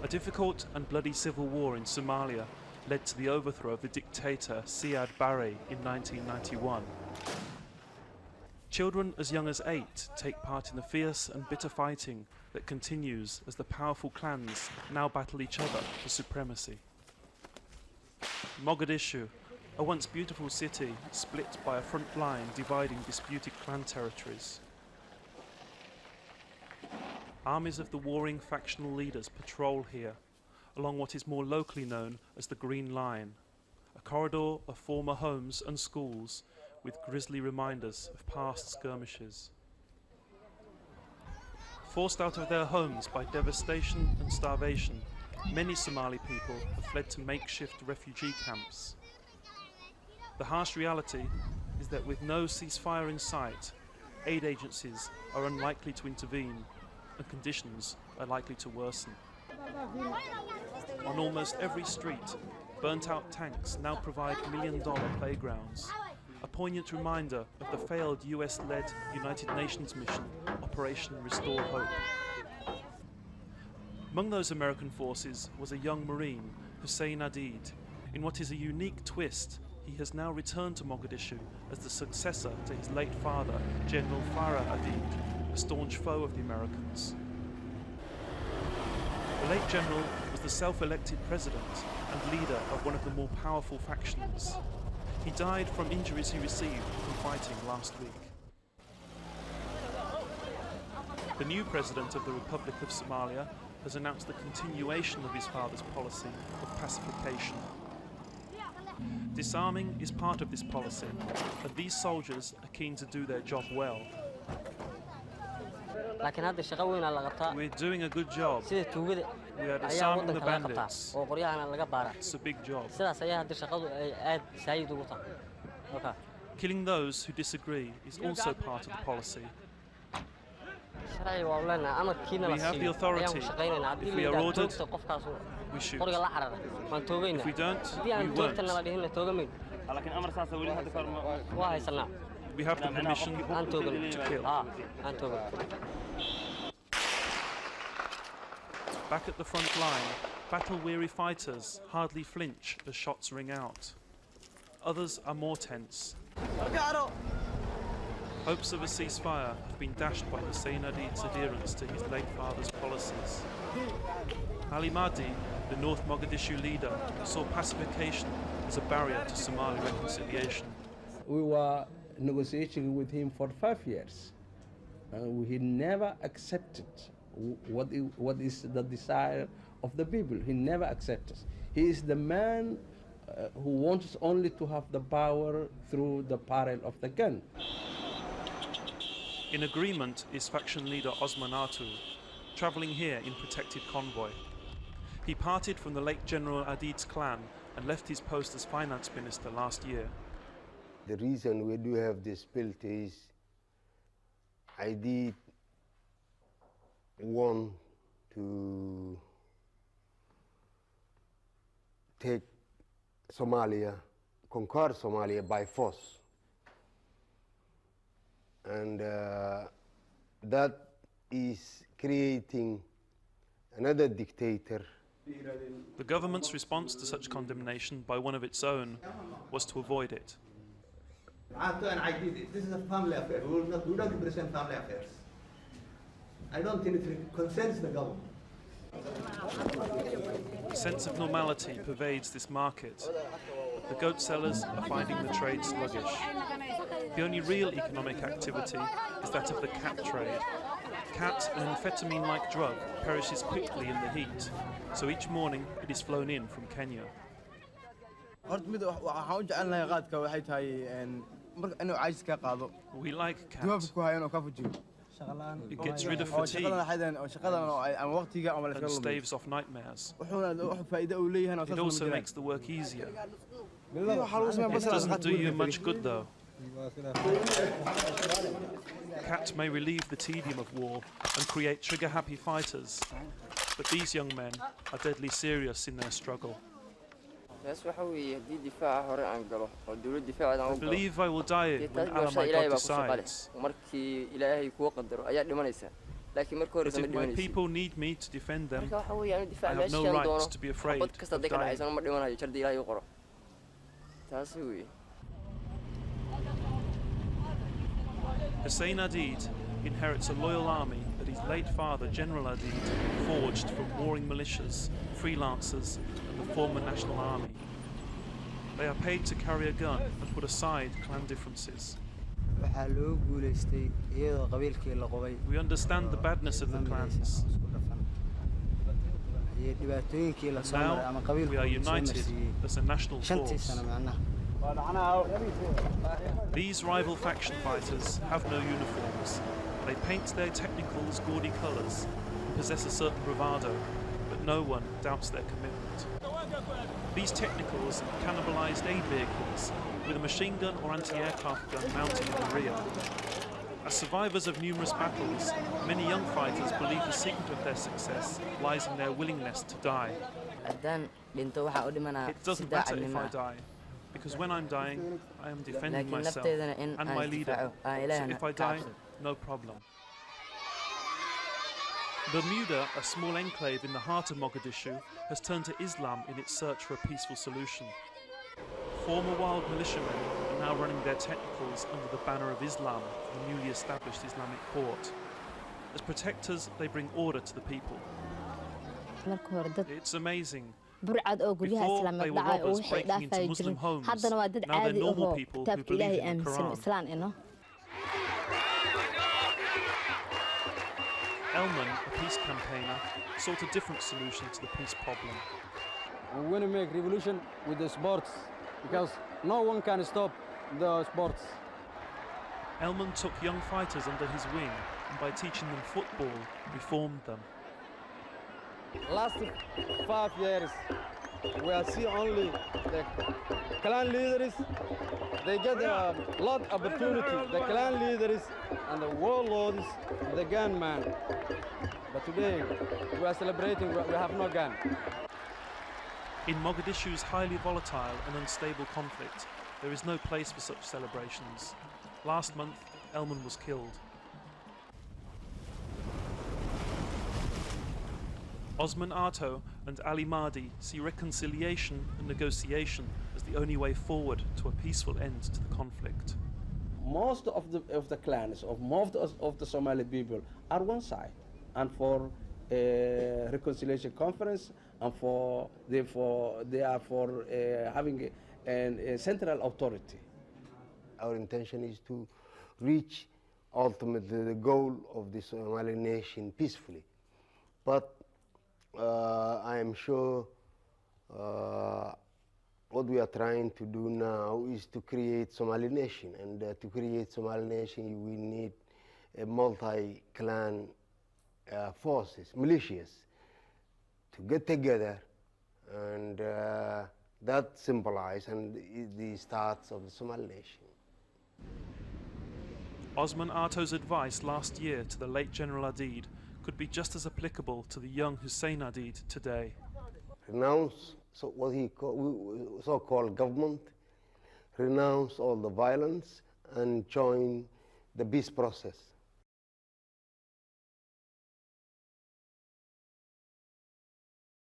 A difficult and bloody civil war in Somalia led to the overthrow of the dictator Siad Barre in 1991. Children as young as 8 take part in the fierce and bitter fighting that continues as the powerful clans now battle each other for supremacy. Mogadishu, a once beautiful city split by a front line dividing disputed clan territories. Armies of the warring factional leaders patrol here, along what is more locally known as the Green Line, a corridor of former homes and schools with grisly reminders of past skirmishes. Forced out of their homes by devastation and starvation, many Somali people have fled to makeshift refugee camps. The harsh reality is that with no ceasefire in sight, aid agencies are unlikely to intervene and conditions are likely to worsen. On almost every street, burnt-out tanks now provide million-dollar playgrounds, a poignant reminder of the failed US-led United Nations mission, Operation Restore Hope. Among those American forces was a young Marine, Hussein Adid. In what is a unique twist, he has now returned to Mogadishu as the successor to his late father, General Farah Adid, a staunch foe of the Americans. The late general was the self-elected president and leader of one of the more powerful factions. He died from injuries he received from fighting last week. The new president of the Republic of Somalia has announced the continuation of his father's policy of pacification. Disarming is part of this policy, and these soldiers are keen to do their job well. We're doing a good job. We are disarming the bandits. It's a big job. Killing those who disagree is also part of the policy. We have the authority. If we are ordered, we shoot. If we don't, we won't. We have the permission to kill. Back at the front line, battle-weary fighters hardly flinch as shots ring out. Others are more tense. Hopes of a ceasefire have been dashed by Hussein Adid's adherence to his late father's policies. Ali Mahdi, the North Mogadishu leader, saw pacification as a barrier to Somali reconciliation. We were negotiating with him for 5 years, and he never accepted what is the desire of the people. He never accepted. He is the man who wants only to have the power through the barrel of the gun. In agreement is faction leader Osman Atu, travelling here in protected convoy. He parted from the late General Adid's clan and left his post as finance minister last year. The reason we do have this built is I did want to take Somalia, conquer Somalia by force. And that is creating another dictator. The government's response to such condemnation by one of its own was to avoid it. I did it. This is a family affair. We don't represent family affairs. I don't think it concerns the government. A sense of normality pervades this market. The goat sellers are finding the trade sluggish. The only real economic activity is that of the cat trade. Cat, an amphetamine-like drug, perishes quickly in the heat, so each morning it is flown in from Kenya. We like cat. It gets rid of fatigue and staves off nightmares. It also makes the work easier. It doesn't do you much good though. Cat may relieve the tedium of war and create trigger-happy fighters, but these young men are deadly serious in their struggle. I believe I will die when Allah my God decides. laakiin marka hore But sama if my dhimanaysid people need me to defend them, marka waxa weeyaan I difaac have no meeshaan right doono to be afraid bad kasta of hadday ka dying. dhacaysana ma dhimanayo jardi ilaahay u qoro taasi weeye Hussein Adid inherits a loyal army that his late father, General Adid, forged from warring militias, freelancers, and the former National Army. They are paid to carry a gun and put aside clan differences. waxaa loo guulaystay iyadoo qabiilkii la qubay We understand the badness of the clans. iyo dhibaatooyinkii la soo Now maray ama we qabiilku are uu soo united marsiiyey as a national shantii force. sano macnaha These rival faction fighters have no uniforms. They paint their technicals gaudy colours and possess a certain bravado, but no one doubts their commitment. These technicals are cannibalised aid vehicles with a machine gun or anti-aircraft gun mounted in the rear. As survivors of numerous battles, many young fighters believe the secret of their success lies in their willingness to die. haddaan dhinto waxaa u dhimanaa It doesn't si matter if daacadnimo I die, because when I'm dying, I am defending laakiin myself nafteedana in and aan my leader. isdifaaco aan So ilaahana if I ka die, cabsado no problem. Bermuda, a small enclave in the heart of Mogadishu, has turned to Islam in its search for a peaceful solution. Former wild militiamen are now running their technicals under the banner of Islam for the newly established Islamic court. As protectors, they bring order to the people. marka hore dad It's amazing. burcad oo guryaha Before, islaamad they were dhacay oo robbers waxay breaking into dhaafay Muslim jirin homes. haddana waa dad Now they're caadi normal ahoo people who kitaabka believe ilaahay in the aaminsan Quran. islaan ino Elman, a peace campaigner, sought a different solution to the peace problem. We want to make revolution with the sports because no one can stop the sports. Elman took young fighters under his wing and by teaching them football, reformed them. Last 5 years, we are see only the clan leaders. They get a lot of opportunity. The clan leaders and the warlords, the gunman. But today, we are celebrating. We have no gun. In Mogadishu's highly volatile and unstable conflict, there is no place for such celebrations. Last month, Elman was killed. Osman Arto and Ali Mahdi see reconciliation and negotiation as the only way forward to a peaceful end to the conflict. Most of the clans, of most of the Somali people are one side, and for reconciliation conference, and they are for having a central authority. Our intention is to reach ultimately the goal of the Somali nation peacefully. But I am sure what we are trying to do now is to create Somali nation, and to create Somali nation we need a multi-clan forces, militias, to get together, and that symbolizes and is the starts of the Somali nation. Osman Arto's advice last year to the late General Adid could be just as applicable to the young Hussein Adid today. Renounce what he so-called government, renounce all the violence and join the peace process.